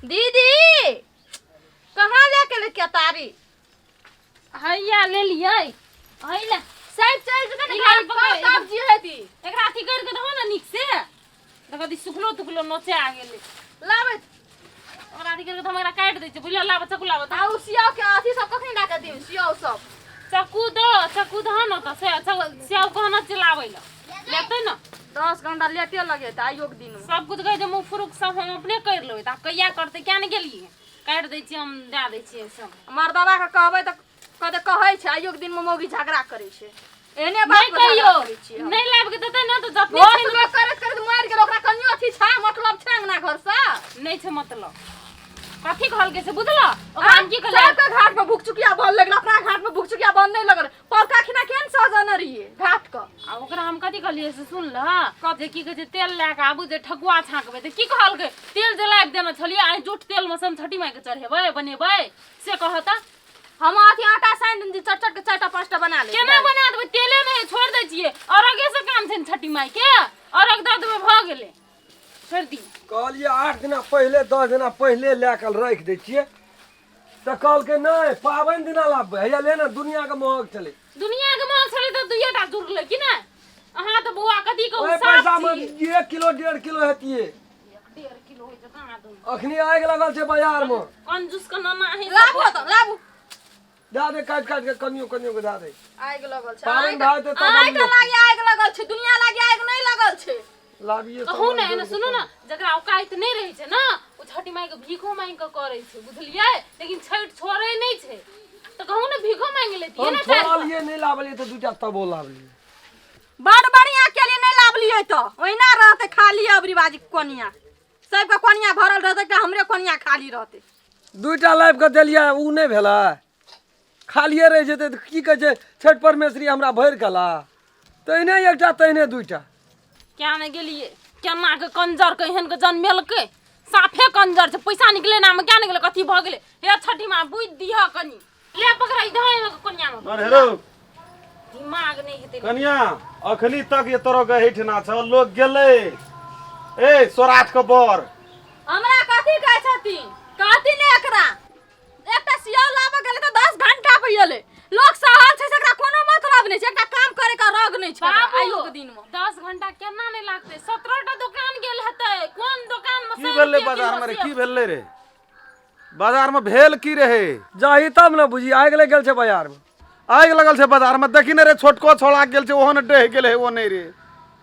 दीदी कहाँ लेके लेके तारी हैया ले लियै हैला साइड चल के कब जी है दी एकरा अथी कर के दहो ना निक से देखो दी सुखलो तुखलो नोचे आ गेले लावे ओकरा अथी कर के हमरा काट दै छै बुझला लाब चकू लाब आ सियाव के अथी सब कखनी डाके दी सियाव सब चकू दो न त सेव कहना चलाबै ल लेतै न 10 घंटा लेटे लगे त आइयो के दिन में सब कुछ कह जे मुंह फुरुक सब हम अपने कर लेबै त कहिया करते क्या न गेलिए काट दै छी हम दे दै छी सब मर्दवा के कहबै त कदे कहै छै आइयो के दिन में मौगी झगड़ा करे छै एने बात नहीं कहियो नहीं लाब के देतै न त जतने छै करत करत मार गेल ओकरा कनियो अथी छा मतलब छै अंगना घर से नहीं छै मतलब कथी कहल के से बुझला ओकरा हम की कहले सबका घाट पे भुकचुकिया बन लगल अपना घाट पे भुकचुकिया बन नहीं लगल परका खिना केन सजन रहिए घाट क आ ओकरा हम कथी कहलिए से सुन ल जे की कहै छै तेल ला के आबू जे ठकुआ छाकबै त की कहल के तेल जलाब देना छलिए आ जुट तेल में सम छठी माई के चढ़ेबै बनेबै से कहता हम अथी आटा सान दिन चट चट के चारटा पांचटा बना ले केना बना देबै तेले नहीं छोड़ दै छियै और आगे से काम छै छठी माई के और एक दर्द में भ गेलै छोड़ दी कहलिए 8 दिन पहले 10 दिन पहले लेकर रख दै छियै त कहल के नहीं पाबन दिना लाबे हैया ले ना दुनिया के महग चले दुनिया के महग छले त दुइटा जुड़ले कि नै अहाँ त बुआ कथी कहू ओए पैसा में 1 किलो 1.5 किलो हेतिए 1.5 किलो होय त कहां दू अखनी आग लगल छै बाजार में कंजूस के नाना है लाबू त लाबू दे काट काट के कनियो कनियो के दे आग लगल छै पाबन भाई त आग लागी आग लगल छै दुनिया लागी आग नहीं लगल छै लाबिए कहू ने एने सुनो ना जकरा औकात नहीं रहे छै ना ओ छठी माई के भीखो मांग के करे छै बुझलिए लेकिन छठ छोड़े नहीं छै त कहू ने भीखो मांग लेती है ना छोड़लिए नहीं लाबलिए त दूटा तबो लाबलिए बड़ बढ़िया के लिए नहीं लाबलिए त ओहिना रहते खाली अबरी बाजी कोनिया सबके कोनिया भरल रहते कि हमरे कोनिया खाली रहते दूटा लाइब के देलिए उ नहीं भेला खालिए रह जेते त की कहे छै छठ परमेश्वरी हमरा भर गला तइने एकटा तइने दूटा क्या नहीं गेलिए केना के कंजर कहन के जन्मेल के साफे कंजर छै पैसा निकले ना में क्या निकले कथी भ गेले हे छठी मां बुझ दिह कनी ले पकड़ा इधर में कोनिया में अरे हेलो दिमाग नहीं हेते कन्या अखनी तक ये तरह के हेठना छ लोग गेले ए सोराठ के बर हमरा कथी कहै छथिन कथी ने एकरा एकटा सियाव लाबे गेले त 10 घंटा पे गेले लोग शहर छै एकरा कोनो मतलब नहीं छै एकटा काम करे का रग नहीं छै आइयो के दिन में 10 घंटा केना नहीं लागते 17 टा दुकान गेल हेतै कोन दुकान में की भेलै बाजार में की भेलै रे बाजार में भेल की रहे जाही तब न बुझी आग लग गेल छै बाजार में आग लगल छै बाजार में देखी न रे छोटको छोड़ा गेल छै ओहन डह गेलै वो नहीं रे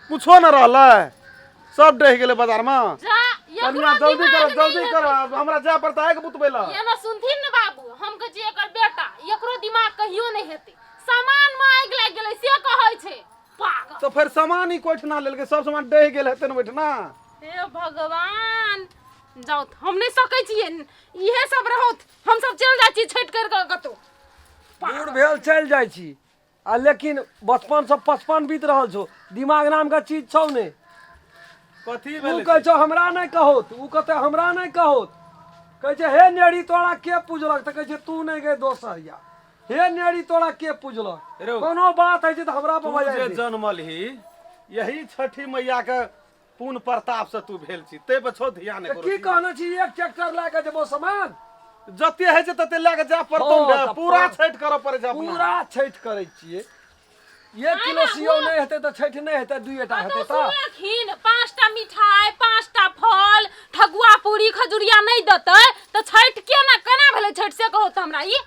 कुछो न रहलै सब डह गेलै बाजार में जा कन्या जल्दी करो हमरा जा पड़ता है के बुतबैला ये ना सुनथिन न बाबू हम कह छी एकर बेटा एकरो दिमाग कहियो नहीं हेते सामान में आग लग गेलै से कहै छै पागल तो फिर सामान ही कोठना लेलकै सब सामान डह गेल हेतै न बैठना हे भगवान जाओ हम नहीं सकै छियै इहे सब रहत हम सब चल जाइ छी छठ कर के कतो बूढ़ भेल चल जाइ छी आ लेकिन बचपन से 55 बीत रहल छौ दिमाग नाम का चीज छौ ने कथी तू भेलै कह छौ हमरा नहीं कहोत उ कहते हमरा नहीं कहोत कह छै हे नेड़ी तोरा के पूजलक त कह छै तू नहीं गए दोसर या हे नेड़ी तोरा के पूजलक रो। कोनो बात है छै त हमरा तू पर जे बजाय दे। जन्मल ही यही छठी मैया के पूर्ण प्रताप से तू भेल छी ते पर छो ध्यान त करो की कहना छी एक ट्रैक्टर ला के देबो सामान जते है छै तते ले के जा पड़तौ हाँ, ने त पूरा पूरा- छठ करऽ पड़े छै अपना पूरा छठ करे छिए 1 किलो सियो नहीं हेते त छठ नहीं हेते 2टा हेते त सुनखिन 5टा मिठाई 5टा फल ठगुआ पूरी खजुरिया नहीं देतै त छठ केना भेलै छठ से कहो त हमरा ई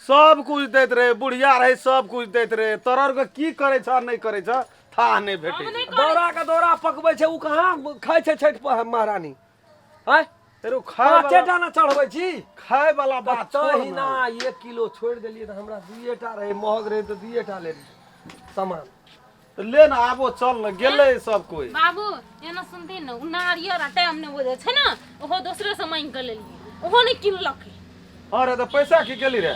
सब कुछ दैत रहे बुढ़िया रहे सब कुछ दैत रहे तरर के की करे छ नहीं करे छ था नहीं भेटे हम नहीं छै। दौरा के दौरा पकबै छै उ कहाँ खाय छै छठ पर महारानी हैं तेरो खाए पाँचे वाला टा ना चढ़बै छी खाए वाला बात बात छोड़ ही ना 1 किलो छोड़ देलिए त हमरा 2टा रहे महग रहे त 2टा ले सामान तो ले ना आबो चल न गेले सब कोई बाबू एना सुनथिन न उ नारियर टाइम ने बुझे छै न ओहो दूसरे से मांग के लेलिए ओहो नहीं किनलक अरे तो पैसा की केली रे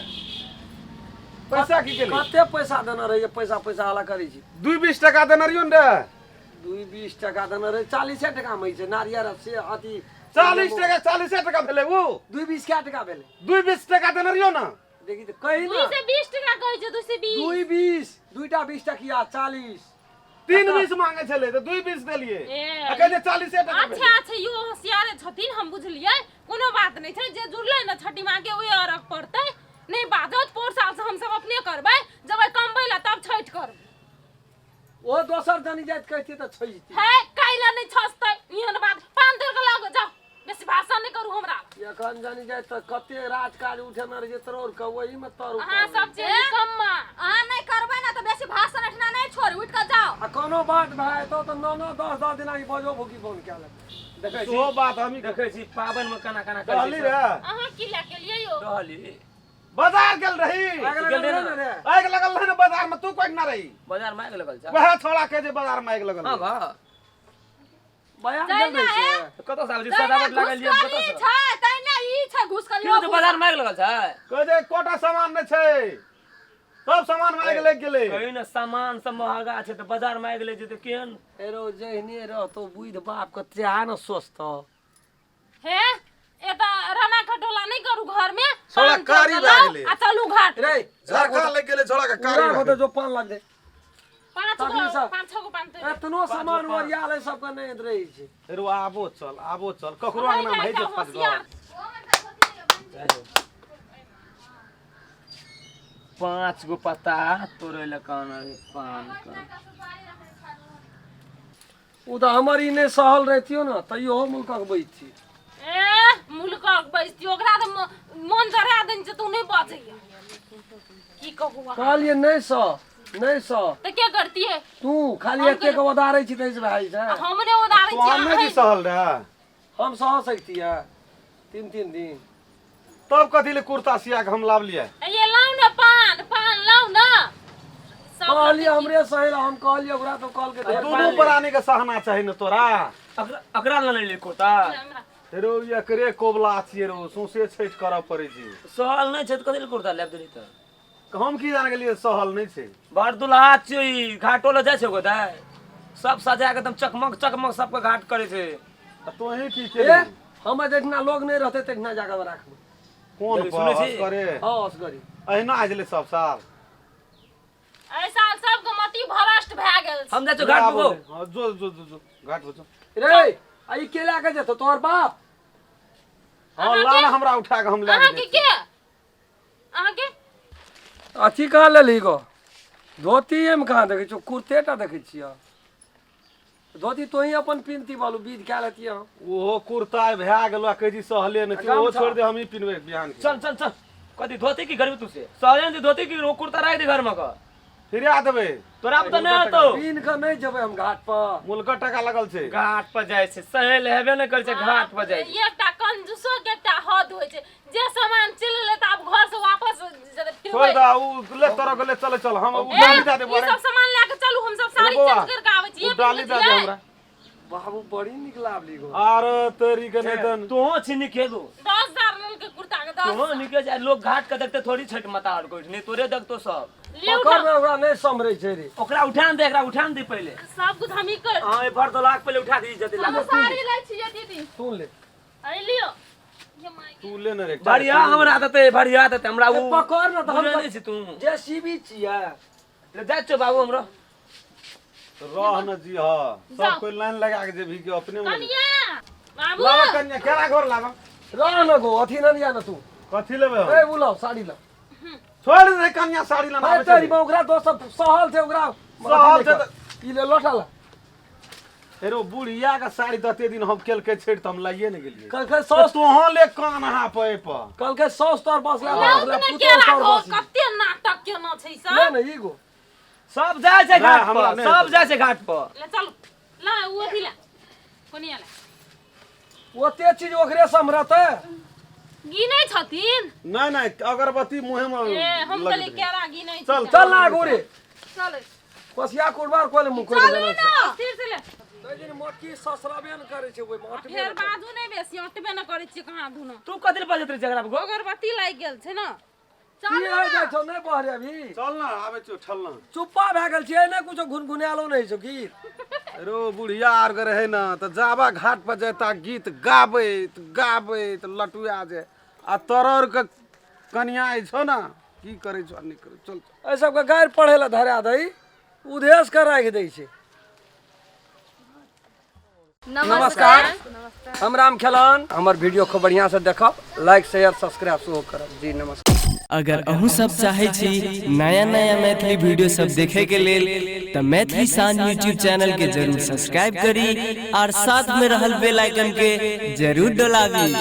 पैसा की केली कते पैसा देना रहे पैसा वाला करै छी 2-20 टका देना रहियो ने रे 2-20 टका देना रहे 40 टका में छै नारियर से अथी 40 टका भेले वो 2-20 क्या टका भेले 2-20 टका देना रहियो ना देखी त कही 2 ना से 20 टका कहै छै 2 से 20 2-20 2टा 20 टकिया 40 3-20 मांगे छले तो 2-20 देलिए ए, आ कहले 40 टका भेले अच्छा यो होशियारे छथिन हम बुझलिए कोनो बात नहीं छे जे जुड़ले न छठी माँ के ओए अरग पड़ते नहीं बाजत पोर साल से हम सब अपने करबै जब कमबै ला तब छठ करबै ओ दोसर जानी जात कहती त छैती है काइला नहीं छसतै इहन बात 5 दिन के लाग जाओ बेसी भाषण नहीं करू हमरा एखन जानी जात त कते राजकाज उठे न रे तोर के वही में तोर हां सब चीज कम्मा आ नहीं करबै ना त बेसी भाषण एठना नहीं छोड़ उठ के जाओ आ कोनो बात भाई तो 9-10 दिन आई बजो भूकी फोन के देखे छी वो बात हम देखे छी पावन में कना कना कहली रे अहाँ की ला के लिए यो रहली बाजार गेल रही आग लगल रही ना बाजार में तू कोई ना रही बाजार में आग लगल छ वह छोड़ा के जे बाजार में आग लगल हां घ बयान गेल रही छै कतो साल सजावट लागल लियो कतो ई छै तै ना ई छै घुस कर क्यों तो बाजार में आग लगल छ कह जे कोटा सामान नहीं छै सब सामान में आग लग गेले कहीं ना सामान सब महंगा छै तो बाजार में आग लग जे तो केहन एरो जहने रहतो बुध बाप के त्या न सोचत हे एता रमा खटोला नहीं करू घर में छोड़ा 500 कारी के लाग लाओ, ले। आ चलू घाट रे झरका लग गेले छोड़ा के पूरा होते कारी जो 5 लाख दे 5 ताकि गो सब- 5 गो 5 एतनो सामान वरिया ले सब के नहीं रही छै रो आबो चल ककरो अंगना में है जे फस गो 5 गो पत्ता तोरे ल कान पान का उ तो हमारी ने सहल रहतियो ना तइयो हम मुल्का के बैठी ए मुल्का बैसती ओकरा त मन जरा दिन से तू नहीं बचैया की कहू कहलिए नहीं सह तो क्या करती है तू खाली एके के उदारै छी तैस भाई छै हमने उदाहरण तो हम नहीं सहल रहा हम सह सकती है 3 दिन तब कथी ले कुर्ता सिया के हम लाभ लिया ये लाओ ना पान लाओ ना सब कहलिए हमरे सहेला हम कहलिए ओकरा तो कॉल के दे दोनों प्राणी के सहना चाहिए न तोरा अकरा ल ले कोता हमरा रो एकरे कोबला छिए रो सौसे छठ करऽ पड़े छै सहल नहीं छै तो कथि ल कोता लेब देली त हम की जान गेलिए सहल नहीं छै बड़ दुल्हा छै घाटो ल जाय छै गोदाय सब सजा के एकदम चकमक सबके घाट करे छै तो ही की ए के हम देखना लोग नहीं रहते तखना जाके राखब कौन सुनै छी? पास करे हां असगरी अहिना आजले सब साल ऐसा सब के मति भ्रष्ट भए गेल छै। हम जाय छै घाट पे गो हां जो घाट पे जो रे आई के ला के जतो तोर बाप हां लाल हमरा उठा के हम ले अहाँ के अहाँ के अथी कहाँ लेली गो धोती हम कहाँ देखै छौ कुर्तेटा देखै छियै धोती तो ही अपन पिनती बालू बीज क्या लेती है ओहो कुर्ता भए गेलो केजी सहले न काम ओ छ। छोड़ दे हम ही पिनबे बिहान के चल कथि धोती की गर्मी तुसे सहजन से धोती की कुर्ता राख दे घर में का फिर आ देबे तोरा अब तो नहीं आतो पिन के नहीं जेबै हम घाट पर मुल्का टका लगल छै घाट पर जाय छै सहेल हेबे नहीं कर छै घाट पर जाय छै एकटा कंजूसो के एकटा हद होइ छै जे सामान चल ले त अब घर से वापस छोड़ दा उ ले तोरा के ले चल हम उ डाली दे दे ये सब सामान लेके चलू हम सब साड़ी बौआ, चेंज करके आबै छी उ डाली दे दे हमरा बाबू बड़ी निक लावली गो आर तेरी के नहीं तन तो छिनी के दो 10,000 लेल के कुर्ता के 10 तो निके जाय लोग घाट के देखते थोड़ी छठ माता और कोई नहीं तोरे देखतो सब ले पकड़ में ओकरा नहीं समरै छै रे ओकरा उठान दे एकरा उठान दे पहले सब कुछ हम ही कर हां ए भर 2 लाख पहले उठा दी जति हम साड़ी लै छियै दीदी तू ले आई लियो ये माई तू ले न रे बढ़िया हमरा देते बढ़िया देते हमरा ए, उ पकड़ न त हम बुझै छी तू जे सीबी छियै ले जा छो बाबू हमरा रह न जी हां सब जाओ। कोई लाइन लगा के जे भी के अपने में कनिया बाबू लावा कन्या केरा घर लावा रह न गो अथी न लिया न तू कथी लेबे ए बुलाओ साड़ी ला छोड़ दे कन्या साड़ी लाना भाई तेरी में ओकरा दोस्त सहल थे ओकरा सहल थे ई ले लोटा ला हेरो बुढ़िया का साड़ी दते दिन हम केल के छेड़ त हम लाइए न गेलिए कल के तो 100 तोहां ले कान हा पे पर कल के 100 तोर बस ला लाउक ला ने पुतो केरा तोर हो बस कते नाटक केना छै ले सब न ई गो सब जाय छै ना, घाट हमरा पर नहीं सब होतो। जाय छै घाट पर ले चल ला वो थी ला कोनिया ला ओते चीज ओकरे समरते गिनै छथिन नहीं अगरबत्ती मुंह में ए हम लग कहली दे। केरा गिनै चल, चल ना गोरे चल कोसिया कुरबार कोले मुंह कोले चलू जाना ना स्थिर से ले छै दिन मोटकी ससराबे न करे छै ओइ मोट फेर बाजू नहीं बेसी अटबे न करै छी कहाँ धुनो तू कथि बजत रे झगड़ा गो अगरबत्ती लाग गेल छै न की है जाय छौ नहीं बहरे अभी चल ना आबे छौ ठल ना चुप्पा भए गेल छियै ने कुछो घुनघुनालो नहीं छौ की रो बुढ़िया आर के रहे ना तो जाबा घाट पर जता गीत गाबैत लटुआ जे आ तरर के कन्या छौ ना की करे छौ नहीं करे चल ए सब के गायर पढ़े ला धरा दई उदेश के राख दै छै नमस्कार। हम राम खेलान। हमार वीडियो को बढ़िया से देखब, लाइक शेयर सब्सक्राइब सेहो करब। जी नमस्कार। अगर अहूँ सब चाहे छी नया नया मैथिली वीडियो सब देखे के लेल तो मैथिली शान यूट्यूब चैनल के जरूर सब्सक्राइब करी और साथ में रहल बेल आइकन के जरूर दबावी।